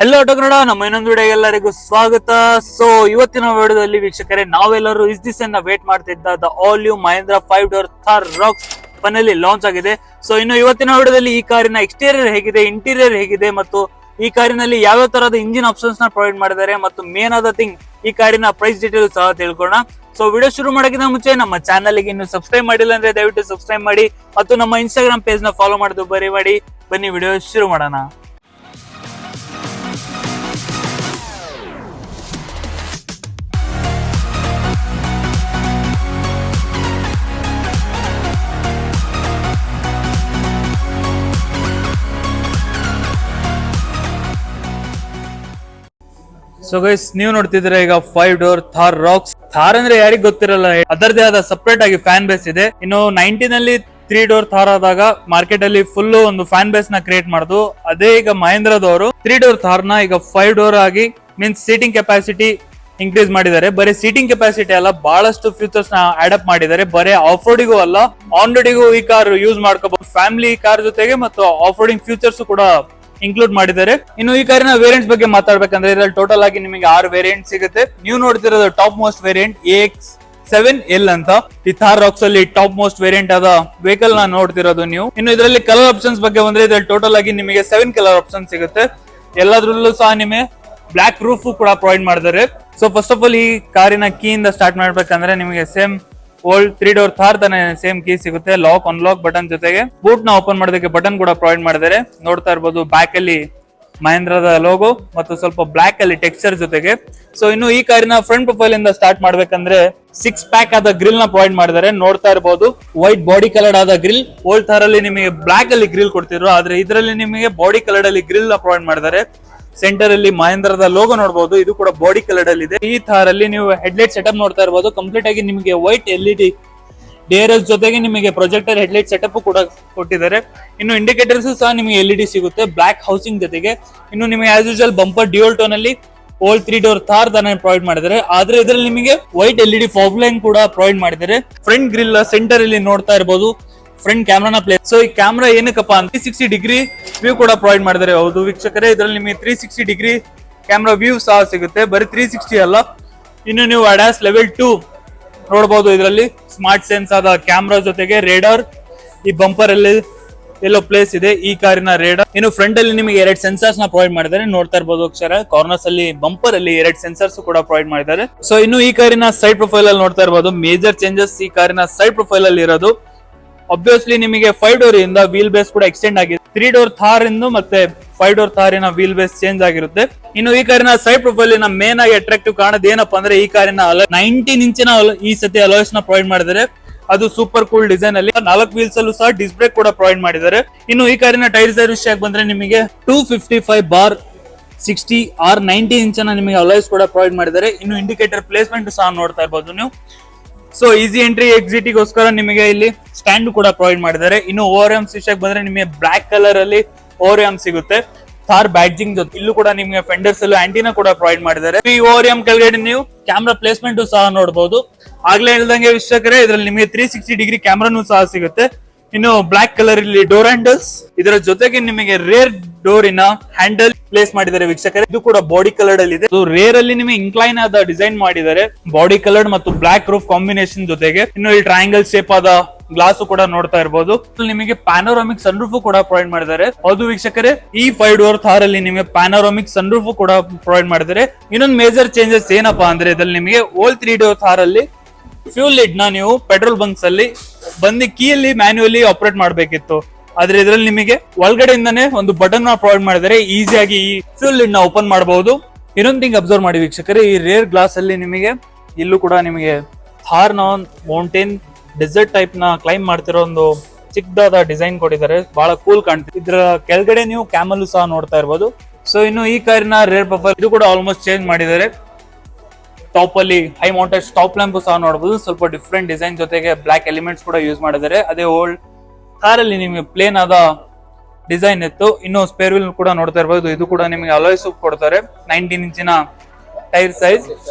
Hello auto Kannada ನಮ್ಮ ಇನ್ನೊಂದು ವಿಡಿಯೋಗೆ ಎಲ್ಲರಿಗೂ ಸ್ವಾಗತ. ಸೊ ಇವತ್ತಿನ ವಿಡಿಯೋದಲ್ಲಿ ವೀಕ್ಷಕರೇ ನಾವೆಲ್ಲರೂ ಇಸ್ ದಿಸ್ ಅನ್ನ ವೇಟ್ ಮಾಡ್ತಿದ್ದ the all new Mahindra 5 door Thar Roxx finally launch ಆಗಿದೆ. ಸೊ ಇನ್ನು ಇವತ್ತಿನ ವಿಡಿಯೋದಲ್ಲಿ ಈ ಕಾರಿನ ಎಕ್ಸ್ಟೀರಿಯರ್ ಹೇಗಿದೆ, ಇಂಟೀರಿಯರ್ ಹೇಗಿದೆ ಮತ್ತು ಈ ಕಾರಿನಲ್ಲಿ ಯಾವ ತರಹದ ಇಂಜಿನ್ ಆಪ್ಷನ್ಸ್ ನ ಪ್ರೊವೈಡ್ ಮಾಡಿದ್ದಾರೆ ಮತ್ತು ಮೇನ್ ಆದ ಥಿಂಗ್ ಈ ಕಾರಿನ ಪ್ರೈಸ್ ಡೀಟೇಲ್ ಸಹ ತಿಳ್ಕೊಳ್ಳೋಣ. ಸೊ ವಿಡಿಯೋ ಶುರು ಮಾಡೋಕ್ಕಿಂತ ಮುಂಚೆ ನಮ್ಮ ಚಾನಲ್ ಗೆ ಇನ್ನು ಸಬ್ಸ್ಕ್ರೈಬ್ ಮಾಡಿಲ್ಲ ಅಂದ್ರೆ ದಯವಿಟ್ಟು ಸಬ್ಸ್ಕ್ರೈಬ್ ಮಾಡಿ ಮತ್ತು ನಮ್ಮ ಇನ್ಸ್ಟಾಗ್ರಾಮ್ ಪೇಜ್ ನ ಫಾಲೋ ಮಾಡೋದು ಬರೀ. ಬನ್ನಿ ವಿಡಿಯೋ ಶುರು ಮಾಡೋಣ. ಸೊ ಗೈಸ್ ನೀವು ನೋಡ್ತಿದ್ರೆ ಈಗ 5 ಡೋರ್ ಥಾರ್ ರಾಕ್ಸ್. ಥಾರ್ ಅಂದ್ರೆ ಯಾರಿಗ್ ಗೊತ್ತಿರಲ್ಲ, ಅದರದೇ ಆದ ಸಪರೇಟ್ ಆಗಿ ಫ್ಯಾನ್ ಬೇಸ್ ಇದೆ. ಇನ್ನು 19 ಅಲ್ಲಿ 3 ಡೋರ್ ಥಾರ್ ಆದಾಗ ಮಾರ್ಕೆಟ್ ಅಲ್ಲಿ ಫುಲ್ ಒಂದು ಫ್ಯಾನ್ ಬೇಸ್ ನ ಕ್ರಿಯೇಟ್ ಮಾಡುದು. ಅದೇ ಈಗ ಮಹೇಂದ್ರದವರು 3 ಡೋರ್ ಥಾರ್ ನ ಈಗ 5 ಡೋರ್ ಆಗಿ ಮೀನ್ಸ್ ಸೀಟಿಂಗ್ ಕೆಪಾಸಿಟಿ ಇನ್ಕ್ರೀಸ್ ಮಾಡಿದ್ದಾರೆ. ಬರೀ ಸೀಟಿಂಗ್ ಕೆಪಾಸಿಟಿ ಅಲ್ಲ, ಬಹಳಷ್ಟು ಫ್ಯೂಚರ್ಸ್ ನ ಅಡಾಪ್ಟ್ ಮಾಡಿದ್ದಾರೆ. ಬರೀ ಆಫ್ ರೋಡಿಗೂ ಅಲ್ಲ, ಆನ್ ರೋಡಿಗೂ ಈ ಕಾರ್ ಯೂಸ್ ಮಾಡ್ಕೋಬಹುದು. ಫ್ಯಾಮಿಲಿ ಕಾರ್ ಜೊತೆಗೆ ಮತ್ತು ಆಫ್ ರೋಡಿಂಗ್ ಫ್ಯೂಚರ್ಸ್ ಕೂಡ ಇನ್ಕ್ಲೂಡ್ ಮಾಡಿದ್ದಾರೆ. ಇನ್ನು ಈ ಕಾರಿನ ವೇರಿಯಂಟ್ಸ್ ಬಗ್ಗೆ ಮಾತಾಡ್ಬೇಕಂದ್ರೆ ಇದರಲ್ಲಿ ಟೋಟಲ್ ಆಗಿ ನಿಮಗೆ 6 ವೇರಿಯಂಟ್ ಸಿಗುತ್ತೆ. ನೀವು ನೋಡ್ತಿರೋದು ಟಾಪ್ ಮೋಸ್ಟ್ ವೇರಿಯಂಟ್ AX7L ಅಂತ. ಈ ಥಾರ್ ರಾಕ್ಸ್ ಅಲ್ಲಿ ಟಾಪ್ ಮೋಸ್ಟ್ ವೇರಿಯಂಟ್ ಆದ ವೆಹಿಕಲ್ ನ ನೋಡ್ತಿರೋದು ನೀವು. ಇನ್ನು ಇದರಲ್ಲಿ ಕಲರ್ ಆಪ್ಷನ್ಸ್ ಬಗ್ಗೆ ಬಂದ್ರೆ ಇದರಲ್ಲಿ ಟೋಟಲ್ ಆಗಿ ನಿಮಗೆ 7 ಕಲರ್ ಆಪ್ಷನ್ ಸಿಗುತ್ತೆ. ಎಲ್ಲದ್ರಲ್ಲೂ ಸಹ ನಿಮಗೆ ಬ್ಲಾಕ್ ರೂಫ್ ಕೂಡ ಪ್ರೊವೈಡ್ ಮಾಡಿದ್ದಾರೆ. ಸೊ ಫಸ್ಟ್ ಆಫ್ ಆಲ್ ಈ ಕಾರಿನ ಕೀ ಇಂದ ಸ್ಟಾರ್ಟ್ ಮಾಡ್ಬೇಕಂದ್ರೆ ನಿಮಗೆ ಸೇಮ್ ಓಲ್ಡ್ 3 ಡೋರ್ ಥಾರ್ ತಾನೆ ಸೇಮ್ ಕೀ ಸಿಗುತ್ತೆ. ಲಾಕ್ ಅನ್ಲಾಕ್ ಬಟನ್ ಜೊತೆಗೆ ಬೂಟ್ ನ ಓಪನ್ ಮಾಡೋದಕ್ಕೆ ಬಟನ್ ಕೂಡ ಪ್ರೊವೈಡ್ ಮಾಡಿದ್ದಾರೆ. ನೋಡ್ತಾ ಇರ್ಬೋದು ಬ್ಯಾಕ್ ಅಲ್ಲಿ ಮಹೇಂದ್ರದ ಲೋಗೋ ಮತ್ತು ಸ್ವಲ್ಪ ಬ್ಲಾಕ್ ಅಲ್ಲಿ ಟೆಕ್ಸ್ಚರ್ ಜೊತೆಗೆ. ಸೊ ಇನ್ನು ಈ ಕಾರಿನ ಫ್ರಂಟ್ ಪ್ರೊಫೈಲ್ ಇಂದ ಸ್ಟಾರ್ಟ್ ಮಾಡ್ಬೇಕಂದ್ರೆ 6 ಪ್ಯಾಕ್ ಆದ ಗ್ರಿಲ್ ನ ಪ್ರೊವೈಡ್ ಮಾಡಿದ್ದಾರೆ. ನೋಡ್ತಾ ಇರ್ಬೋದು ವೈಟ್ ಬಾಡಿ ಕಲರ್ಡ್ ಆದ ಗ್ರಿಲ್. ಓಲ್ಡ್ ಥಾರ್ ಅಲ್ಲಿ ನಿಮಗೆ ಬ್ಲಾಕ್ ಅಲ್ಲಿ ಗ್ರಿಲ್ ಕೊಡ್ತಿದ್ರು, ಆದ್ರೆ ಇದರಲ್ಲಿ ನಿಮಗೆ ಬಾಡಿ ಕಲರ್ಡ್ ಅಲ್ಲಿ ಗ್ರಿಲ್ ನ ಪ್ರೊವೈಡ್ ಮಾಡಿದ್ದಾರೆ. ಸೆಂಟರ್ ಅಲ್ಲಿ ಮಹೇಂದ್ರದ ಲೋಗೋ ನೋಡಬಹುದು, ಇದು ಕೂಡ ಬಾಡಿ ಕಲರ್ ಅಲ್ಲಿ ಇದೆ. ಈ ಥಾರ್ ಅಲ್ಲಿ ನೀವು ಹೆಡ್ಲೈಟ್ ಸೆಟಪ್ ನೋಡ್ತಾ ಇರಬಹುದು. ಕಂಪ್ಲೀಟ್ ಆಗಿ ನಿಮಗೆ ವೈಟ್ LED DRS ಜೊತೆಗೆ ನಿಮಗೆ ಪ್ರೊಜೆಕ್ಟರ್ ಹೆಡ್ಲೈಟ್ ಸೆಟಪ್ ಕೂಡ ಕೊಟ್ಟಿದ್ದಾರೆ. ಇನ್ನು ಇಂಡಿಕೇಟರ್ಸ್ ಸಹ ನಿಮಗೆ LED ಸಿಗುತ್ತೆ ಬ್ಲಾಕ್ ಹೌಸಿಂಗ್ ಜೊತೆಗೆ. ಇನ್ನು ನಿಮಗೆ as usual bumper dual tone ಅಲ್ಲಿ ಓಲ್ಡ್ 3 ಡೋರ್ ಥಾರ್ ತಾನೇ ಪ್ರೊವೈಡ್ ಮಾಡಿದ್ದಾರೆ, ಆದ್ರೆ ಇದರಲ್ಲಿ ನಿಮಗೆ ವೈಟ್ LED ಫಾಗ್ ಲೈನ್ ಕೂಡ ಪ್ರೊವೈಡ್ ಮಾಡಿದ್ದಾರೆ. ಫ್ರಂಟ್ ಗ್ರಿಲ್ ಸೆಂಟರ್ ಅಲ್ಲಿ ನೋಡ್ತಾ ಇರಬಹುದು ಫ್ರಂಟ್ ಕ್ಯಾಮ್ರಾನ ಪ್ಲೇಸ್. ಸೊ ಈ ಕ್ಯಾಮ್ರಾ ಏನಕ್ಕಪ್ಪ ಅಂತ 360 ಡಿಗ್ರಿ ವ್ಯೂ ಕೂಡ ಪ್ರೊವೈಡ್ ಮಾಡಿದ್ದಾರೆ. ಹೌದು ವೀಕ್ಷಕರೇ, ಇದರಲ್ಲಿ ನಿಮಗೆ 360 ಡಿಗ್ರಿ ಕ್ಯಾಮ್ರಾ ವ್ಯೂ ಸಹ ಸಿಗುತ್ತೆ. ಬರೀ 360 ಅಲ್ಲ, ಇನ್ನು ನೀವು ADAS ಲೆವೆಲ್ 2 ನೋಡಬಹುದು. ಇದರಲ್ಲಿ ಸ್ಮಾರ್ಟ್ ಸೆನ್ಸ್ ಆದ ಕ್ಯಾಮ್ರಾ ಜೊತೆಗೆ ರೇಡಾರ್. ಈ ಬಂಪರ್ ಅಲ್ಲಿ ಎಲ್ಲೋ ಪ್ಲೇಸ್ ಇದೆ ಈ ಕಾರಿನ ರೇಡಾರ್. ಇನ್ನು ಫ್ರಂಟ್ ಅಲ್ಲಿ ನಿಮಗೆ 2 ಸೆನ್ಸರ್ಸ್ ನ ಪ್ರೊವೈಡ್ ಮಾಡಿದ್ದಾರೆ. ನೋಡ್ತಾ ಇರಬಹುದು ಅಕ್ಷರ ಕಾರ್ನರ್ಸ್ ಅಲ್ಲಿ ಬಂಪರ್ ಅಲ್ಲಿ 2 ಸೆನ್ಸರ್ಸ್ ಕೂಡ ಪ್ರೊವೈಡ್ ಮಾಡಿದ್ದಾರೆ. ಸೊ ಇನ್ನು ಈ ಕಾರಿನ ಸೈಡ್ ಪ್ರೊಫೈಲ್ ಅಲ್ಲಿ ನೋಡ್ತಾ ಇರಬಹುದು ಮೇಜರ್ ಚೇಂಜಸ್ ಈ ಕಾರಿನ ಸೈಡ್ ಪ್ರೊಫೈಲ್ ಅಲ್ಲಿ ಇರೋದು. ಆಬ್ವಿಯಸ್ಲಿ ನಿಮಗೆ 5 ಡೋರ್ ಇಂದ ವೀಲ್ ಬೇಸ್ ಕೂಡ ಎಕ್ಸ್ಟೆಂಡ್ ಆಗಿದೆ. 3 ಡೋರ್ ಥಾರ್ ಇಂದ ಮತ್ತೆ 5 ಡೋರ್ ಥಾರಿನ ವೀಲ್ ಬೇಸ್ ಚೇಂಜ್ ಆಗಿರುತ್ತೆ. ಇನ್ನು ಈ ಕಾರಿನ ಸೈಡ್ ಪ್ರೊಫೈಲ್ ಮೇನ್ ಆಗಿ ಅಟ್ರಾಕ್ಟಿವ್ ಕಾಣೋದು ಏನಪ್ಪಾ ಅಂದ್ರೆ ಈ ಕಾರಿನ 19 ಇಂಚಿನ ಈ ಸತಿ ಅಲಾಯ್ಸ್ ನ ಪ್ರೊವೈಡ್ ಮಾಡಿದ್ದಾರೆ. ಅದು ಸೂಪರ್ ಕೂಲ್ ಡಿಸೈನ್ ಅಲ್ಲಿ 4 ವೀಲ್ಸ್ ಅಲ್ಲೂ ಸಹ ಡಿಸ್ಕ್ ಬ್ರೇಕ್ ಕೂಡ ಪ್ರೊವೈಡ್ ಮಾಡಿದ್ದಾರೆ. ಇನ್ನು ಈ ಕಾರಿನ ಟೈರ್ ಸೈಜ್ ವಿಷಯಕ್ಕೆ ಬಂದ್ರೆ ನಿಮಗೆ 255/60 R90 ಇಂಚನ ನಿಮಗೆ ಅಲಾಯ್ಸ್ ಕೂಡ ಪ್ರೊವೈಡ್ ಮಾಡಿದ್ದಾರೆ. ಇನ್ನು ಇಂಡಿಕೇಟರ್ ಪ್ಲೇಸ್ಮೆಂಟ್ ಸಹ ನೋಡ್ತಾ ಇರಬಹುದು ನೀವು. ಸೊ ಈಸಿ ಎಂಟ್ರಿ ಎಕ್ಸಿಟ್ ಗೋಸ್ಕರ ನಿಮಗೆ ಇಲ್ಲಿ ಸ್ಟ್ಯಾಂಡ್ ಕೂಡ ಪ್ರೊವೈಡ್ ಮಾಡಿದ್ದಾರೆ. ಇನ್ನು ORM ವಿಷಯಕ್ಕೆ ಬಂದ್ರೆ ನಿಮಗೆ ಬ್ಲಾಕ್ ಕಲರ್ ಅಲ್ಲಿ ORM ಸಿಗುತ್ತೆ ಥಾರ್ ಬ್ಯಾಡ್ಜಿಂಗ್ ಜೊತೆ. ಇಲ್ಲೂ ಕೂಡ ನಿಮಗೆ ಫೆಂಡರ್ಸ್ ಅಲ್ಲೂ ಆಂಟಿನಾ ಕೂಡ ಪ್ರೊವೈಡ್ ಮಾಡಿದ್ದಾರೆ. ಈ ORM ಕೆಳಗಡೆ ನೀವು ಕ್ಯಾಮ್ರಾ ಪ್ಲೇಸ್ಮೆಂಟ್ ಸಹ ನೋಡಬಹುದು. ಆಗ್ಲೇ ಹೇಳ್ದಂಗೆ ವೀಕ್ಷಕರೇ, ಇದರಲ್ಲಿ ನಿಮಗೆ 360 ಡಿಗ್ರಿ ಕ್ಯಾಮ್ರಾನು ಸಹ ಸಿಗುತ್ತೆ. ಇನ್ನು ಬ್ಲಾಕ್ ಕಲರ್ ಇಲ್ಲಿ ಡೋರ್ ಹ್ಯಾಂಡಲ್ಸ್, ಇದರ ಜೊತೆಗೆ ನಿಮಗೆ ರೇರ್ ಡೋರಿನ ಹ್ಯಾಂಡಲ್ ಪ್ಲೇಸ್ ಮಾಡಿದ್ದಾರೆ ವೀಕ್ಷಕರೇ. ಇದು ಕೂಡ ಬಾಡಿ ಕಲರ್ಡ್ ಅಲ್ಲಿ ಇದೆ. ರೇರ್ ಅಲ್ಲಿ ನಿಮಗೆ ಇನ್ಕ್ಲೈನ್ ಆದ ಡಿಸೈನ್ ಮಾಡಿದ್ದಾರೆ ಬಾಡಿ ಕಲರ್ಡ್ ಮತ್ತು ಬ್ಲಾಕ್ ರೂಫ್ ಕಾಂಬಿನೇಷನ್ ಜೊತೆಗೆ. ಇನ್ನು ಇಲ್ಲಿ ಟ್ರಯಾಂಗಲ್ ಶೇಪ್ ಆದ ಗ್ಲಾಸ್ ಕೂಡ ನೋಡ್ತಾ ಇರಬಹುದು. ನಿಮಗೆ ಪ್ಯಾನೋರಾಮಿಕ್ ಸನ್ ರೂಫ್ ಕೂಡ ಪ್ರೊವೈಡ್ ಮಾಡಿದ್ದಾರೆ. ಹೌದು ವೀಕ್ಷಕರೇ, ಈ 5 ಡೋರ್ ಥಾರ್ ಅಲ್ಲಿ ನಿಮಗೆ ಪ್ಯಾನೋರಾಮಿಕ್ ಸನ್ ರೂಫ್ ಕೂಡ ಪ್ರೊವೈಡ್ ಮಾಡಿದ್ದಾರೆ. ಇನ್ನೊಂದು ಮೇಜರ್ ಚೇಂಜಸ್ ಏನಪ್ಪಾ ಅಂದ್ರೆ ಇದರಲ್ಲಿ ನಿಮಗೆ ಓಲ್ಡ್ 3 ಡೋರ್ ಥಾರ್ ಅಲ್ಲಿ ಫ್ಯೂಲ್ ಲಿಡ್ ನ ನೀವು ಪೆಟ್ರೋಲ್ ಬಂಕ್ಸ್ ಅಲ್ಲಿ ಬಂದು ಕೀಯಲ್ಲಿ ಮ್ಯಾನ್ಯುಯಲಿ ಆಪರೇಟ್ ಮಾಡಬೇಕಿತ್ತು, ಆದ್ರೆ ಇದರಲ್ಲಿ ನಿಮಗೆ ಒಳಗಡೆಯಿಂದಾನೇ ಒಂದು ಬಟನ್ ನ ಪ್ರೊವೈಡ್ ಮಾಡಿದರೆ ಈಸಿಯಾಗಿ ಈ ಫ್ಯೂಲ್ ಲಿಡ್ ನ ಓಪನ್ ಮಾಡಬಹುದು. ಇನ್ನೊಂದು ಥಿಂಗ್ ಅಬ್ಸರ್ವ್ ಮಾಡಿ ವೀಕ್ಷಕರೇ, ಈ ರೇರ್ ಗ್ಲಾಸ್ ಅಲ್ಲಿ ನಿಮಗೆ ಇಲ್ಲೂ ಕೂಡ ನಿಮಗೆ ಥಾರ್ ನ ಮೌಂಟೇನ್ ಡೆಸರ್ಟ್ ಟೈಪ್ ನ ಕ್ಲೈಮ್ ಮಾಡ್ತಿರೋ ಒಂದು ಚಿಕ್ಕದಾದ ಡಿಸೈನ್ ಕೊಟ್ಟಿದ್ದಾರೆ. ಬಹಳ ಕೂಲ್ ಕಾಣ್ತಿದೆ. ಇದರ ಕೆಳಗಡೆ ನೀವು ಕ್ಯಾಮಲ್ ಸಹ ನೋಡ್ತಾ ಇರಬಹುದು. ಸೊ ಇನ್ನು ಈ ಕಾರಿನ ರೇರ್ ಪ್ರೊಫೈಲ್ ಇದು ಕೂಡ ಆಲ್ಮೋಸ್ಟ್ ಚೇಂಜ್ ಮಾಡಿದ್ದಾರೆ. ಟಾಪ್ ಅಲ್ಲಿ ಹೈ ಮೌಂಟೆಡ್ ಸ್ಟಾಪ್ ಲ್ಯಾಂಪ್ ಸಹ ನೋಡಬಹುದು. ಸ್ವಲ್ಪ ಡಿಫ್ರೆಂಟ್ ಡಿಸೈನ್ ಜೊತೆಗೆ ಬ್ಲಾಕ್ ಎಲಿಮೆಂಟ್ಸ್ ಕೂಡ ಯೂಸ್ ಮಾಡಿದ್ದಾರೆ. ಅದೇ ಓಲ್ಡ್ ಥಾರ್ ಅಲ್ಲಿ ನಿಮಗೆ ಪ್ಲೇನ್ ಆದ ಡಿಸೈನ್ ಇತ್ತು. ಇನ್ನು ಸ್ಪೇರ್ ವೀಲ್ ಕೂಡ ನೋಡ್ತಾ ಇರಬಹುದು. ಇದು ಕೂಡ ನಿಮಗೆ ಅಲಾಯ್ಸ್ ಕೊಡ್ತಾರೆ. 19 ಇಂಚಿನ ಟೈರ್ ಸೈಜ್.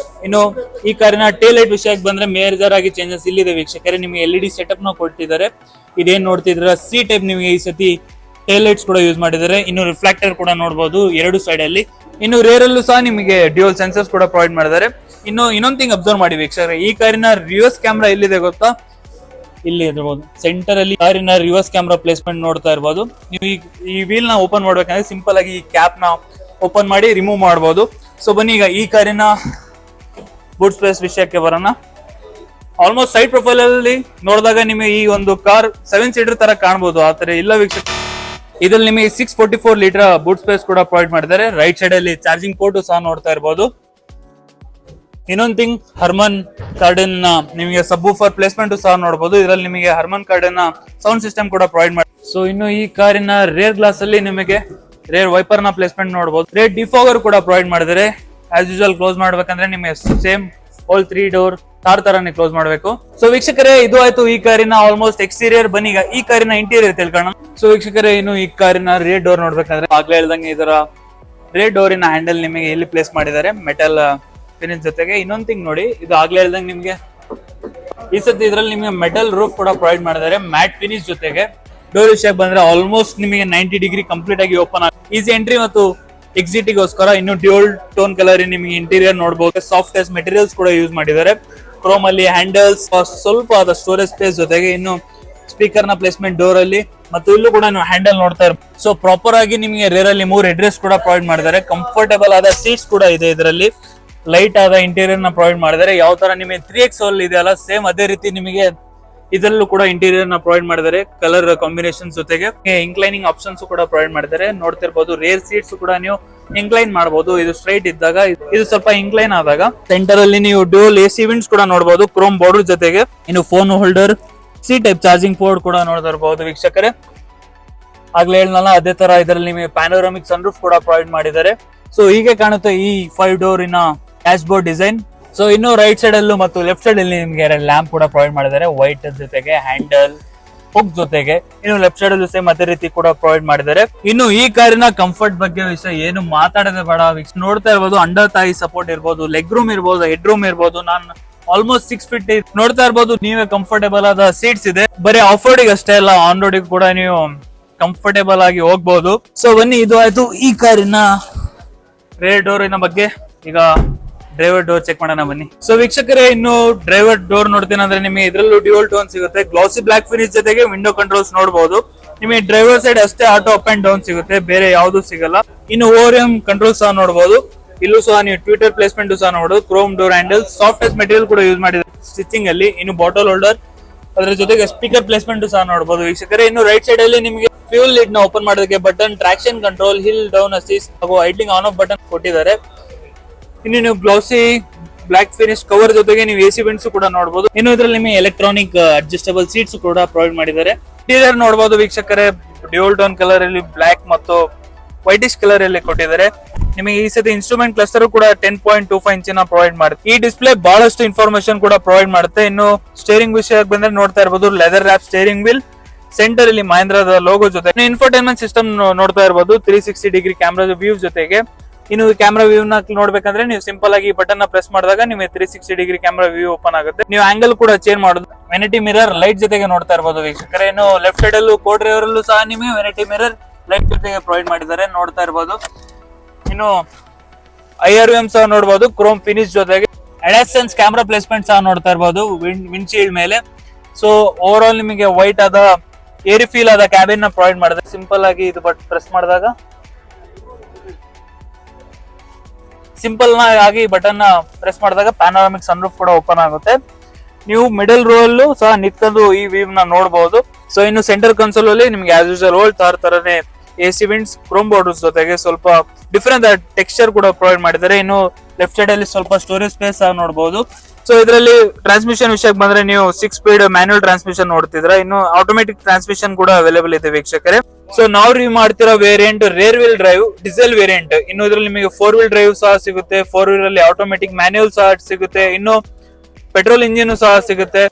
ಇನ್ನು ಈ ಕಾರಿನ ಟೇಲ್ ಲೈಟ್ ವಿಷಯಕ್ಕೆ ಬಂದ್ರೆ ಮೇಜರ್ ಆಗಿ ಚೇಂಜಸ್ ಇಲ್ಲಿದೆ ವೀಕ್ಷಕರೇ. ನಿಮಗೆ LED ಸೆಟಪ್ ನ ಕೊಟ್ಟಿದ್ದಾರೆ. ಇದೇನ್ ನೋಡ್ತಿದ್ರ C ಟೈಪ್ ನಿಮಗೆ ಈ ಸತಿ ಟೇಲ್ ಲೈಟ್ಸ್ ಕೂಡ ಯೂಸ್ ಮಾಡಿದ್ದಾರೆ. ಇನ್ನು ರಿಫ್ಲೆಕ್ಟರ್ ಕೂಡ ನೋಡಬಹುದು 2 ಸೈಡ್ ಅಲ್ಲಿ. ಇನ್ನು ರೇರ್ ಅಲ್ಲೂ ಸಹ ನಿಮಗೆ ಡ್ಯೂಯಲ್ ಸೆನ್ಸರ್ಸ್ ಕೂಡ ಪ್ರೊವೈಡ್ ಮಾಡಿದ್ದಾರೆ. ಇನ್ನು ಇನ್ನೊಂದ್ ಥಿಂಗ್ ಅಬ್ಸರ್ವ್ ಮಾಡಿ ವೀಕ್ಷಕರೇ, ಈ ಕಾರಿನ ರಿವರ್ಸ್ ಕ್ಯಾಮ್ರಾ ಎಲ್ಲಿದೆ ಗೊತ್ತಾ? ಇಲ್ಲಿ ಇರ್ಬೋದು, ಸೆಂಟರ್ ಅಲ್ಲಿ ಕಾರಿನ ರಿವರ್ಸ್ ಕ್ಯಾಮ್ರಾ ಪ್ಲೇಸ್ಮೆಂಟ್ ನೋಡ್ತಾ ಇರ್ಬೋದು. ನೀವು ಈ ವೀಲ್ ನ ಓಪನ್ ಮಾಡ್ಬೇಕಂದ್ರೆ ಸಿಂಪಲ್ ಆಗಿ ಈ ಕ್ಯಾಪ್ ನ ಓಪನ್ ಮಾಡಿ ರಿಮೂವ್ ಮಾಡಬಹುದು. ಸೊ ಬನ್ನಿ ಈಗ ಈ ಕಾರಿನ ಬೂಟ್ ಸ್ಪೇಸ್ ವಿಷಯಕ್ಕೆ ಬರೋಣ. ಆಲ್ಮೋಸ್ಟ್ ಸೈಡ್ ಪ್ರೊಫೈಲ್ ಅಲ್ಲಿ ನೋಡಿದಾಗ ನಿಮಗೆ ಈ ಒಂದು ಕಾರ್ 7 ಸೀಟರ್ ತರ ಕಾಣಬಹುದು, ಆತರ ಇಲ್ಲ ವೀಕ್ಷಕ. ಇದ್ರಲ್ಲಿ ನಿಮಗೆ 644 ಲೀಟರ್ ಬೂಟ್ ಸ್ಪೇಸ್ ಕೂಡ ಪ್ರೊವೈಡ್ ಮಾಡಿದ್ದಾರೆ. ರೈಟ್ ಸೈಡ್ ಅಲ್ಲಿ ಚಾರ್ಜಿಂಗ್ ಪೋರ್ಟ್ ಸಹ ನೋಡ್ತಾ ಇರಬಹುದು. ಇನ್ನೊಂದು ಥಿಂಗ್, ಹರ್ಮನ್ ಕಾರ್ಡನ್ ನಿಮಗೆ ಸಬ್ ವೂಫರ್ ಪ್ಲೇಸ್ಮೆಂಟ್ ಸಹ ನೋಡಬಹುದು. ಇದರಲ್ಲಿ ನಿಮಗೆ ಹರ್ಮನ್ ಕಾರ್ಡನ್ ಸೌಂಡ್ ಸಿಸ್ಟಮ್ ಕೂಡ ಪ್ರೊವೈಡ್ ಮಾಡಿ. ಸೊ ಇನ್ನು ಈ ಕಾರಿನ ರೇರ್ ಗ್ಲಾಸ್ ಅಲ್ಲಿ ನಿಮಗೆ ರೇರ್ ವೈಪರ್ ನ ಪ್ಲೇಸ್ಮೆಂಟ್ ನೋಡಬಹುದು. ರೇರ್ ಡಿಫಾಗರ್ ಕೂಡ ಪ್ರೊವೈಡ್ ಮಾಡಿದ್ದಾರೆ. ಆಸ್ ಯೂಶುವಲ್ ಕ್ಲೋಸ್ ಮಾಡ್ಬೇಕಂದ್ರೆ ನಿಮಗೆ ಸೇಮ್ ಆಲ್ 3 ಡೋರ್ ಕಾರ್ ತರಾನೇ ಕ್ಲೋಸ್ ಮಾಡಬೇಕು. ಸೊ ವೀಕ್ಷಕರೇ, ಇದು ಆಯ್ತು ಈ ಕಾರಿನ ಆಲ್ಮೋಸ್ಟ್ ಎಕ್ಸ್ಟೀರಿಯರ್. ಬನ್ನಿ ಈಗ ಈ ಕಾರಿನ ಇಂಟೀರಿಯರ್ ತಿಳ್ಕೊಳ್ಳೋಣ. ಸೊ ವೀಕ್ಷಕರೇ, ಇನ್ನು ಈ ಕಾರಿನ ರೇರ್ ಡೋರ್ ನೋಡ್ಬೇಕಂದ್ರೆ ಆಗ್ಲೇ ಹೇಳ್ದಂಗೆ ಇದರ ರೇರ್ ಡೋರಿನ ಹ್ಯಾಂಡಲ್ ನಿಮಗೆ ಇಲ್ಲಿ ಪ್ಲೇಸ್ ಮಾಡಿದ್ದಾರೆ ಮೆಟಲ್ ಫಿನಿಶ್ ಜೊತೆಗೆ. ಇನ್ನೊಂದ್ ಥಿಂಗ್ ನೋಡಿ, ಇದು ಆಗ್ಲೇ ಹೇಳ್ದಂಗೆ ನಿಮ್ಗೆ ಈ ಸತಿ ಇದ್ರಲ್ಲಿ ನಿಮಗೆ ಮೆಟಲ್ ರೂಫ್ ಕೂಡ ಪ್ರೊವೈಡ್ ಮಾಡಿದ್ದಾರೆ ಮ್ಯಾಟ್ ಫಿನಿಶ್ ಜೊತೆಗೆ. ಡೋರ್ ವಿಷಯಕ್ಕೆ ಬಂದ್ರೆ ಆಲ್ಮೋಸ್ಟ್ ನಿಮಗೆ 90 ಡಿಗ್ರಿ ಕಂಪ್ಲೀಟ್ ಆಗಿ ಓಪನ್ ಆಗುತ್ತೆ. ಈಸಿ ಎಂಟ್ರಿ ಮತ್ತು ಎಕ್ಸಿಟಿಗೋಸ್ಕರ ಇನ್ನು ಡ್ಯೂಲ್ ಟೋನ್ ಕಲರ್ ನಿಮಗೆ ಇಂಟೀರಿಯರ್ ನೋಡಬಹುದು. ಸಾಫ್ಟ್ ಟೆಸ್ಟ್ ಮೆಟೀರಿಯಲ್ಸ್ ಕೂಡ ಯೂಸ್ ಮಾಡಿದ್ದಾರೆ. ಕ್ರೋಮ್ ಅಲ್ಲಿ ಹ್ಯಾಂಡಲ್ಸ್, ಸ್ವಲ್ಪ ಆದ ಸ್ಟೋರೇಜ್ ಸ್ಪೇಸ್ ಜೊತೆಗೆ ಇನ್ನು ಸ್ಪೀಕರ್ ನ ಪ್ಲೇಸ್ಮೆಂಟ್ ಡೋರ್ ಅಲ್ಲಿ ಮತ್ತು ಇಲ್ಲೂ ಕೂಡ ನೀವು ಹ್ಯಾಂಡಲ್ ನೋಡ್ತಾ ಇರ್ಬೋದು. ಸೊ ಪ್ರಾಪರ್ ಆಗಿ ನಿಮಗೆ ರೇರ್ ಅಲ್ಲಿ 3 ಹೆಡ್ ಕೂಡ ಪ್ರೊವೈಡ್ ಮಾಡಿದ್ದಾರೆ. ಕಂಫರ್ಟೇಬಲ್ ಆದ ಸೀಟ್ಸ್ ಕೂಡ ಇದೆ ಇದರಲ್ಲಿ. ಲೈಟ್ ಆದ ಇಂಟೀರಿಯರ್ ನ ಪ್ರೊವೈಡ್ ಮಾಡಿದ್ದಾರೆ. ಯಾವ ತರ ನಿಮಗೆ 3X ಅಲ್ಲಿ ಇದೆಯಲ್ಲ ಸೇಮ್ ಅದೇ ರೀತಿ ನಿಮಗೆ ಇದರಲ್ಲೂ ಕೂಡ ಇಂಟೀರಿಯರ್ ನ ಪ್ರೊವೈಡ್ ಮಾಡಿದ್ದಾರೆ. ಕಲರ್ ಕಾಂಬಿನೇಷನ್ ಜೊತೆಗೆ ಇನ್ಕ್ಲೈನಿಂಗ್ ಆಪ್ಷನ್ಸ್ ಕೂಡ ಪ್ರೊವೈಡ್ ಮಾಡಿದ್ದಾರೆ. ನೋಡ್ತಿರ್ಬೋದು ರೇರ್ ಸೀಟ್ಸ್ ಕೂಡ ನೀವು ಇನ್ಕ್ಲೈನ್ ಮಾಡಬಹುದು. ಇದು ಸ್ಟ್ರೈಟ್ ಇದ್ದಾಗ, ಇದು ಸ್ವಲ್ಪ ಇನ್ಕ್ಲೈನ್ ಆದಾಗ. ಸೆಂಟರ್ ಅಲ್ಲಿ ನೀವು ಡ್ಯೂಯಲ್ AC ವಿಂಡ್ಸ್ ಕೂಡ ನೋಡಬಹುದು ಕ್ರೋಮ್ ಬಾರ್ಡರ್ ಜೊತೆಗೆ. ಇನ್ನು phone holder, C type charging port ಕೂಡ ನೋಡ್ತಾ ಇರಬಹುದು ವೀಕ್ಷಕರೇ. ಆಗ್ಲೇ ಹೇಳಲ್ಲ ಅದೇ ತರ ಇದರಲ್ಲಿ ನಿಮಗೆ ಪ್ಯಾನೋರಾಮಿಕ್ ಸನ್ರೂಫ್ ಕೂಡ ಪ್ರೊವೈಡ್ ಮಾಡಿದ್ದಾರೆ. ಸೊ ಹೀಗೆ ಕಾಣುತ್ತೆ ಈ 5 ಡೋರಿನ ಡ್ಯಾಶ್ ಬೋರ್ಡ್ ಡಿಸೈನ್. ಸೊ ಇನ್ನು ರೈಟ್ ಸೈಡ್ ಅಲ್ಲೂ ಮತ್ತು ಲೆಫ್ಟ್ ಸೈಡ್ ಅಲ್ಲಿ ನಿಮಗೆ ಲ್ಯಾಂಪ್ ಕೂಡ ಪ್ರೊವೈಡ್ ಮಾಡಿದ್ದಾರೆ ವೈಟ್ ಜೊತೆಗೆ, ಹ್ಯಾಂಡಲ್ ಹುಕ್ ಜೊತೆಗೆ. ಇನ್ನು ಲೆಫ್ಟ್ ಸೈಡ್ ಅಲ್ಲೂ ಸೇಮ್ ಅದೇ ರೀತಿ ಕೂಡ ಪ್ರೊವೈಡ್ ಮಾಡಿದ್ದಾರೆ. ಇನ್ನು ಈ ಕಾರಿನ ಕಂಫರ್ಟ್ ಬಗ್ಗೆ ವಿಷಯ ಏನು ಮಾತಾಡದೆ ಬೇಡ. ನೋಡ್ತಾ ಇರ್ಬೋದು, ಅಂಡರ್ ತಾಯಿ ಸಪೋರ್ಟ್ ಇರ್ಬೋದು, ಲೆಗ್ ರೂಮ್ ಇರ್ಬೋದು, ಹೆಡ್ ರೂಮ್ ಇರ್ಬೋದು. ನಾನು ಆಲ್ಮೋಸ್ಟ್ 6 ಫೀಟ್ ನೋಡ್ತಾ ಇರ್ಬೋದು. ನೀವೇ ಕಂಫರ್ಟೇಬಲ್ ಆದ ಸೀಟ್ಸ್ ಇದೆ. ಬರೀ ಆಫ್ ರೋಡಿಗೆ ಅಷ್ಟೇ ಅಲ್ಲ, ಆನ್ ರೋಡಿಗೆ ಕೂಡ ನೀವು ಕಂಫರ್ಟೇಬಲ್ ಆಗಿ ಹೋಗ್ಬಹುದು. ಸೊ ಬನ್ನಿ, ಇದು ಆಯ್ತು ಈ ಕಾರಿನ ರೇರ್ ಡೋರಿನ ಬಗ್ಗೆ. ಈಗ ಡ್ರೈವರ್ ಡೋರ್ ಚೆಕ್ ಮಾಡೋಣ ಬನ್ನಿ. ಸೊ ವೀಕ್ಷಕರೇ, ಇನ್ನು ಡ್ರೈವರ್ ಡೋರ್ ನೋಡ್ತೀನಿ ಅಂದ್ರೆ ನಿಮಗೆ ಇದರಲ್ಲೂ ಡ್ಯೂಯಲ್ ಟೋನ್ ಸಿಗುತ್ತೆ. ಗ್ಲಾಸಿ ಬ್ಲಾಕ್ ಫಿನಿಶ್ ಜೊತೆಗೆ ವಿಂಡೋ ಕಂಟ್ರೋಲ್ಸ್ ನೋಡಬಹುದು. ನಿಮಗೆ ಡ್ರೈವರ್ ಸೈಡ್ ಅಷ್ಟೇ ಆಟೋ ಅಪ್ ಅಂಡ್ ಡೌನ್ ಸಿಗುತ್ತೆ, ಬೇರೆ ಯಾವ್ದು ಸಿಗಲ್ಲ. ಇನ್ನು ORM ಕಂಟ್ರೋಲ್ ಸಹ ನೋಡಬಹುದು. ಇಲ್ಲೂ ಸಹ ನೀವು ಟ್ವಿಟರ್ ಪ್ಲೇಸ್ಮೆಂಟ್ ಸಹ ನೋಡಬಹುದು. Chrome door handle, soft touch material ಕೂಡ ಯೂಸ್ ಮಾಡಿದ್ದಾರೆ ಸ್ಟಿಚಿಂಗ್ ಅಲ್ಲಿ. ಇನ್ನು ಬಾಟಲ್ ಹೋಲ್ಡರ್, ಅದರ ಜೊತೆಗೆ ಸ್ಪೀಕರ್ ಪ್ಲೇಸ್ಮೆಂಟ್ ಸಹ ನೋಡಬಹುದು ವೀಕ್ಷಕರೇ. ಇನ್ನು ರೈಟ್ ಸೈಡ್ ಅಲ್ಲಿ ನಿಮಗೆ ಫ್ಯೂಲ್ ಲಿಡ್ ನ ಓಪನ್ ಮಾಡೋದಕ್ಕೆ button, traction control, hill down assist ಹಾಗೂ ಐಡ್ಲಿಂಗ್ ಆನ್ ಆಫ್ ಬಟನ್ ಕೊಟ್ಟಿದ್ದಾರೆ. ಇನ್ನು ನೀವು ಗ್ಲಾಸಿ ಬ್ಲಾಕ್ ಫಿನಿಶ್ ಕವರ್ ಜೊತೆಗೆ ನೀವು AC ವಿಂಡ್ಸ್ ಕೂಡ ನೋಡಬಹುದು. ಇನ್ನು ಇದರಲ್ಲಿ ನಿಮಗೆ ಎಲೆಕ್ಟ್ರಾನಿಕ್ ಅಡ್ಜಸ್ಟಬಲ್ ಸೀಟ್ಸ್ ಕೂಡ ಪ್ರೊವೈಡ್ ಮಾಡಿದ್ದಾರೆ. ಇಂಟೀರಿಯರ್ ನೋಡಬಹುದು ವೀಕ್ಷಕರೇ, ಡ್ಯೂಯಲ್ ಟೋನ್ ಕಲರ್ ಅಲ್ಲಿ ಬ್ಲಾಕ್ ಮತ್ತು ವೈಟಿಶ್ ಕಲರ್ ಅಲ್ಲಿ ಕೊಟ್ಟಿದ್ದಾರೆ. ನಿಮಗೆ ಈ ಸತಿ ಇನ್ಸ್ಟ್ರೂಮೆಂಟ್ ಕ್ಲಸ್ಟರ್ ಕೂಡ 10.25 ಇಂಚಿನ ಪ್ರೊವೈಡ್ ಮಾಡುತ್ತೆ. ಈ ಡಿಸ್ಪ್ಲೇ ಬಹಳಷ್ಟು ಇನ್ಫಾರ್ಮೇಶನ್ ಕೂಡ ಪ್ರೊವೈಡ್ ಮಾಡುತ್ತೆ. ಇನ್ನು ಸ್ಟೇರಿಂಗ್ ವಿಷಯಕ್ಕೆ ಬಂದ್ರೆ ನೋಡ್ತಾ ಇರಬಹುದು, leather wrap steering wheel, centre ಅಲ್ಲಿ ಮಹೇಂದ್ರದ ಲೋಗೋ ಜೊತೆ. ಇನ್ಫೋಟೈನ್ಮೆಂಟ್ ಸಿಸ್ಟಮ್ ನೋಡ್ತಾ ಇರಬಹುದು 360 ಡಿಗ್ರಿ ಕ್ಯಾಮ್ರಾ ವ್ಯೂ ಜೊತೆಗೆ. ಇನ್ನು ಕ್ಯಾಮ್ರಾ ವ್ಯೂ ನ ನೋಡ್ಬೇಕಂದ್ರೆ ನೀವು ಸಿಂಪಲ್ ಆಗಿ ಬಟನ್ ನ ಪ್ರೆಸ್ ಮಾಡಿದಾಗ ನಿಮಗೆ 360 ಡಿಗ್ರಿ ಕ್ಯಾಮ್ರಾ ವ್ಯೂ ಓಪನ್ ಆಗುತ್ತೆ. ನೀವು ಆಂಗಲ್ ಕೂಡ ಚೇಂಜ್ ಮಾಡೋದು. ವೆನಿಟಿ ಮಿರರ್ ಲೈಟ್ ಜೊತೆಗೆ ನೋಡ್ತಾ ಇರಬಹುದು ವೀಕ್ಷಕರೇ. ಇನ್ನು ಲೆಫ್ಟ್ ಸೈಡ್ ಅಲ್ಲೂ ಕೋ ಡ್ರೈವರ್ ಅಲ್ಲೂ ಸಹ ನಿಮಗೆ ವೆನಿಟಿ ಮಿರರ್ ಲೈಟ್ ಜೊತೆಗೆ ಪ್ರೊವೈಡ್ ಮಾಡಿದ್ದಾರೆ, ನೋಡ್ತಾ ಇರಬಹುದು. ಇನ್ನು IRVM ಸಹ ನೋಡಬಹುದು ಕ್ರೋಮ್ ಫಿನಿಶ್ ಜೊತೆಗೆ. ಅಡಾಸೆನ್ಸ್ ಕ್ಯಾಮ್ರಾ ಪ್ಲೇಸ್ಮೆಂಟ್ ಸಹ ನೋಡ್ತಾ ಇರಬಹುದು ವಿಂಡ್ಶೀಲ್ಡ್ ಮೇಲೆ. ಸೊ ಓವರ್ ಆಲ್ ನಿಮಗೆ ವೈಟ್ ಆದ ಏರಿ ಫೀಲ್ ಆದ ಕ್ಯಾಬಿನ್ ನ ಪ್ರೊವೈಡ್ ಮಾಡಿದ್ದಾರೆ. ಸಿಂಪಲ್ ಆಗಿ ಇದು ಬಟ್ ಪ್ರೆಸ್ ಮಾಡಿದಾಗ ಸಿಂಪಲ್ ಆಗಿ ಬಟನ್ ನ ಪ್ರೆಸ್ ಮಾಡಿದಾಗ ಪ್ಯಾನೋರಾಮಿಕ್ ಸನ್ರೂಫ್ ಕೂಡ ಓಪನ್ ಆಗುತ್ತೆ. ನೀವು ಮಿಡಲ್ ರೋ ಅಲ್ಲೂ ಸಹ ನಿಂತ್ಕೊಂಡು ಈ ವ್ಯೂ ನ ನೋಡಬಹುದು. ಸೊ ಇನ್ನು ಸೆಂಟರ್ ಕನ್ಸೋಲ್ ಅಲ್ಲಿ ನಿಮ್ಗೆ ಆಸ್ ಯೂಶುವಲ್ ಓಲ್ಡ್ ಕಾರ್ ತರನೇ AC ವಿಂಡ್ಸ್, ಕ್ರೋಮ್ ಬಾರ್ಡರ್ಸ್ ಜೊತೆಗೆ ಸ್ವಲ್ಪ ಡಿಫರೆಂಟ್ ಟೆಕ್ಸ್ಚರ್ ಕೂಡ ಪ್ರೊವೈಡ್ ಮಾಡಿದ್ದಾರೆ. ಇನ್ನು ಲೆಫ್ಟ್ ಸೈಡ್ ಅಲ್ಲಿ ಸ್ವಲ್ಪ ಸ್ಟೋರೇಜ್ ಸ್ಪೇಸ್ ಸಹ ನೋಡಬಹುದು. ಸೊ ಇದರಲ್ಲಿ ಟ್ರಾನ್ಸ್ಮಿಷನ್ ವಿಷಯಕ್ಕೆ ಬಂದ್ರೆ ನೀವು 6 ಸ್ಪೀಡ್ ಮ್ಯಾನ್ಯುಯಲ್ ಟ್ರಾನ್ಸ್ಮಿಷನ್ ನೋಡ್ತಿದ್ರೆ, ಇನ್ನು ಆಟೋಮೆಟಿಕ್ ಟ್ರಾನ್ಸ್ಮಿಷನ್ ಕೂಡ ಅವೈಲೇಬಲ್ ಇದೆ ವೀಕ್ಷಕರೇ. ಸೊ ನಾವು ರಿವ್ಯೂ ಮಾಡ್ತಿರೋ variant rear wheel drive diesel variant. ಇನ್ನು ಇದರಲ್ಲಿ ನಿಮಗೆ 4 ವೀಲ್ ಡ್ರೈವ್ ಸಹ ಸಿಗುತ್ತೆ, 4 ವೀಲ್ ಅಲ್ಲಿ ಆಟೋಮೆಟಿಕ್ ಮ್ಯಾನ್ಯುಯಲ್ ಸಹ ಸಿಗುತ್ತೆ, ಇನ್ನು ಪೆಟ್ರೋಲ್ ಇಂಜಿನ್ ಸಹ ಸಿಗುತ್ತೆ.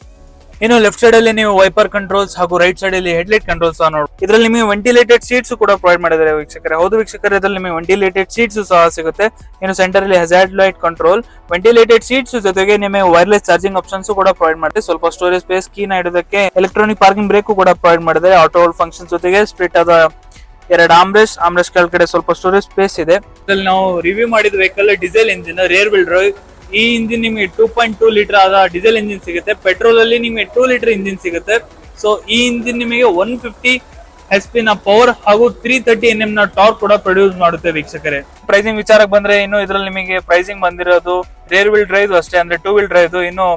ಇನ್ನು ಲೆಫ್ಟ್ ಸೈಡ್ ಅಲ್ಲಿ ನೀವು ವೈಪರ್ ಕಂಟ್ರೋಲ್ಸ್ ಹಾಗೂ ರೈಟ್ ಸೈಡ್ ಅಲ್ಲಿ ಹೆಡ್ಲೈಟ್ ಕಂಟ್ರೋಲ್ಸ್ ಸಹ ನೋಡಿ. ಇದರಲ್ಲಿ ನಿಮಗೆ ವೆಂಟಿಲೇಟೆಡ್ ಸೀಟ್ಸ್ ಕೂಡ ಪ್ರೊವೈಡ್ ಮಾಡಿದ್ದಾರೆ ವೀಕ್ಷಕರೇ. ಹೌದು ವೀಕ್ಷಕರೇ, ಇದರಲ್ಲಿ ನಿಮಗೆ ವೆಂಟಿಲೇಟೆಡ್ ಸೀಟ್ಸ್ ಸಹ ಸಿಗುತ್ತೆ. ಇನ್ನು ಸೆಂಟರ್ ಅಲ್ಲಿ hazard light control, ventilated seats ಜೊತೆಗೆ ನಿಮಗೆ ವೈರ್ಲೆಸ್ ಚಾರ್ಜಿಂಗ್ ಆಪ್ಷನ್ಸ್ ಕೂಡ ಪ್ರೊವೈಡ್ ಮಾಡಿದೆ. ಸ್ವಲ್ಪ ಸ್ಟೋರೇಜ್ ಸ್ಪೇಸ್, ಕೀ ನ ಇಡೋದಕ್ಕೆ ಎಲೆಕ್ಟ್ರಾನಿಕ್ ಪಾರ್ಕಿಂಗ್ ಬ್ರೇಕ್ ಕೂಡ ಪ್ರೊವೈಡ್ ಮಾಡಿದೆ. ಆಟೋ ಹೋಲ್ಡ್ ಫಂಕ್ಷನ್ ಜೊತೆಗೆ ಸ್ಪ್ಲಿಟ್ ಆದ ಎರಡು ಆಮ್ರೆಸ್ಟ್ ಕೆಳಗಡೆ ಸ್ವಲ್ಪ ಸ್ಟೋರೇಜ್ ಸ್ಪೇಸ್ ಇದೆ. ಇದ್ರಲ್ಲಿ ನಾವು ರಿವ್ಯೂ ಮಾಡಿದ vehicle diesel engine, rear wheel drive. ಈ ಇಂಜಿನ್ ನಿಮಗೆ 2.2 ಲೀಟರ್ ಆದ ಡೀಸೆಲ್ ಇಂಜಿನ್ ಸಿಗುತ್ತೆ. ಪೆಟ್ರೋಲ್ ಅಲ್ಲಿ ನಿಮಗೆ 2 ಲೀಟರ್ ಇಂಜಿನ್ ಸಿಗುತ್ತೆ. ಸೊ ಈ ಇಂಜಿನ್ ನಿಮಗೆ 150 HP ನ ಪವರ್ ಹಾಗೂ 330 Nm ನ ಟಾರ್ಕ್ ಕೂಡ ಪ್ರೊಡ್ಯೂಸ್ ಮಾಡುತ್ತೆ ವೀಕ್ಷಕರೇ. ಪ್ರೈಸಿಂಗ್ ವಿಚಾರಕ್ಕೆ ಬಂದ್ರೆ ಇನ್ನು ಇದ್ರಲ್ಲಿ ನಿಮಗೆ ಪ್ರೈಸಿಂಗ್ ಬಂದಿರೋದು ರೇರ್ ವೀಲ್ ಡ್ರೈವ್ ಅಷ್ಟೇ, ಅಂದ್ರೆ 2 ವೀಲ್ ಡ್ರೈವ್. ಇನ್ನು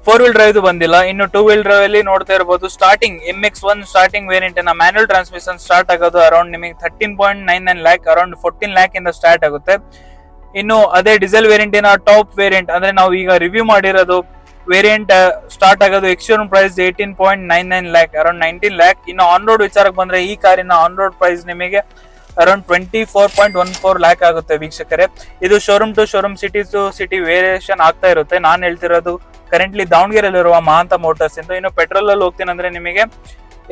4 ವೀಲ್ ಡ್ರೈವ್ ಬಂದಿಲ್ಲ. ಇನ್ನು 2 ವೀಲ್ ಡ್ರೈವ್ ಅಲ್ಲಿ ನೋಡ್ತಾ ಇರಬಹುದು ಸ್ಟಾರ್ಟಿಂಗ್ MX1 ಸ್ಟಾರ್ಟಿಂಗ್ ವೇರಿಯಂಟ್ ನ ಮ್ಯಾನ್ಯುಯಲ್ ಟ್ರಾನ್ಸ್ಮಿಷನ್ ಸ್ಟಾರ್ಟ್ ಆಗೋದು ಅರೌಂಡ್ ನಿಮಗೆ 13.99 ಲ್ಯಾಕ್, ಅರೌಂಡ್ 14 ಲ್ಯಾಕ್ ಇಂದ ಸ್ಟಾರ್ಟ್ ಆಗುತ್ತೆ. ಇನ್ನು ಅದೇ ಡೀಸೆಲ್ ವೇರಿಯಂಟಿನ ಟಾಪ್ ವೇರಿಯಂಟ್ ಅಂದ್ರೆ ನಾವು ಈಗ ರಿವ್ಯೂ ಮಾಡಿರೋದು ವೇರಿಯಂಟ್ ಸ್ಟಾರ್ಟ್ ಆಗೋದು external price 18.99 lakh, around 19 lakh. ಇನ್ನು ಆನ್ ರೋಡ್ ವಿಚಾರಕ್ಕೆ ಬಂದ್ರೆ ಈ ಕಾರಿನ ಆನ್ ರೋಡ್ ಪ್ರೈಸ್ ನಿಮಗೆ ಅರೌಂಡ್ 24.14 ಲ್ಯಾಕ್ ಆಗುತ್ತೆ ವೀಕ್ಷಕರೇ. ಇದು showroom to showroom, city to city variation ಆಗ್ತಾ ಇರುತ್ತೆ. ನಾನು ಹೇಳ್ತಿರೋದು ಕರೆಂಟ್ಲಿ ದಾವಣಗೆರೆಯಲ್ಲಿರುವ ಮಹಾಂತ ಮೋಟರ್ಸ್ ಇಂದ. ಇನ್ನು ಪೆಟ್ರೋಲ್ ಅಲ್ಲಿ ಹೋಗ್ತೀನಿ ಅಂದ್ರೆ ನಿಮಗೆ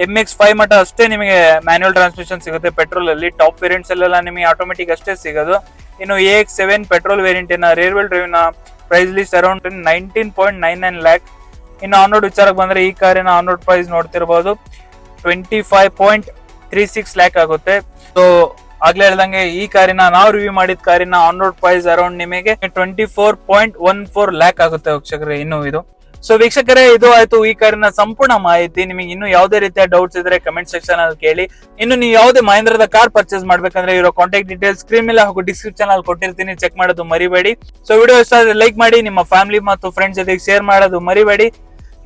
MX5 ಮಟ್ಟ ಅಷ್ಟೇ ನಿಮಗೆ ಮ್ಯಾನ್ಯುಯಲ್ ಟ್ರಾನ್ಸ್ಮಿಷನ್ ಸಿಗುತ್ತೆ ಪೆಟ್ರೋಲ್ ಅಲ್ಲಿ. ಟಾಪ್ ವೇರಿಯಂಟ್ಸ್ ಅಲ್ಲೆಲ್ಲ ನಿಮಗೆ ಆಟೋಮೆಟಿಕ್ ಅಷ್ಟೇ ಸಿಗೋದು. ಇನ್ನು AX7 ಪೆಟ್ರೋಲ್ ವೇರಿಯಂಟಿನ ರೇರ್ ವೀಲ್ ಡ್ರೈವ್ ನ ಪ್ರೈಸ್ ಲಿಸ್ಟ್ ಅರೌಂಡ್ 19.99 ಲ್ಯಾಕ್. ಇನ್ನು ಆನ್ ರೋಡ್ ವಿಚಾರಕ್ಕೆ ಬಂದ್ರೆ ಈ ಕಾರಿನ ಆನ್ ರೋಡ್ ಪ್ರೈಸ್ ನೋಡ್ತಿರಬಹುದು 25.36 ಲ್ಯಾಕ್ ಆಗುತ್ತೆ. ಸೊ ಆಗ್ಲೇ ಹೇಳ್ದಂಗೆ ಈ ಕಾರಿನ ನಾವು ರಿವ್ಯೂ ಮಾಡಿದ ಕಾರಿನ ಆನ್ ರೋಡ್ ಪ್ರೈಸ್ ಅರೌಂಡ್ ನಿಮಗೆ 24.14 ಲ್ಯಾಕ್ ಆಗುತ್ತೆ ವೀಕ್ಷಕರೇ. ಇನ್ನು ಇದು ಸೊ ವೀಕ್ಷಕರೇ ಇದು ಆಯ್ತು ಈ ಕಾರಿನ ಸಂಪೂರ್ಣ ಮಾಹಿತಿ. ನಿಮಗೆ ಇನ್ನು ಯಾವುದೇ ರೀತಿಯ ಡೌಟ್ಸ್ ಇದ್ರೆ ಕಮೆಂಟ್ ಸೆಕ್ಷನ್ ಅಲ್ಲಿ ಕೇಳಿ. ಇನ್ನು ನೀವು ಯಾವುದೇ ಮಹೇಂದ್ರದ ಕಾರ್ ಪರ್ಚೇಸ್ ಮಾಡ್ಬೇಕಂದ್ರೆ ಇರೋ ಕಾಂಟ್ಯಾಕ್ಟ್ ಡೀಟೇಲ್ಸ್ ಸ್ಕ್ರೀನ್ ಮೇಲೆ ಹಾಗೂ ಡಿಸ್ಕ್ರಿಪ್ಷನ್ ಅಲ್ಲಿ ಕೊಟ್ಟಿರ್ತೀನಿ, ಚೆಕ್ ಮಾಡೋದು ಮರಿಬೇಡಿ. ಸೊ ವಿಡಿಯೋ ಇಷ್ಟ ಆದ್ರೆ ಲೈಕ್ ಮಾಡಿ, ನಿಮ್ಮ ಫ್ಯಾಮಿಲಿ ಮತ್ತು ಫ್ರೆಂಡ್ಸ್ ಜೊತೆಗೆ ಶೇರ್ ಮಾಡೋದು ಮರಿಬೇಡಿ.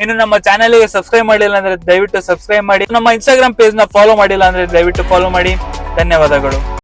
ಇನ್ನು ನಮ್ಮ ಚಾನೆಲ್ ಗೆ ಸಬ್ಸ್ಕ್ರೈಬ್ ಮಾಡಿಲ್ಲ ಅಂದ್ರೆ ದಯವಿಟ್ಟು ಸಬ್ಸ್ಕ್ರೈಬ್ ಮಾಡಿ. ನಮ್ಮ ಇನ್ಸ್ಟಾಗ್ರಾಮ್ ಪೇಜ್ ನ ಫಾಲೋ ಮಾಡಿಲ್ಲ ಅಂದ್ರೆ ದಯವಿಟ್ಟು ಫಾಲೋ ಮಾಡಿ. ಧನ್ಯವಾದಗಳು.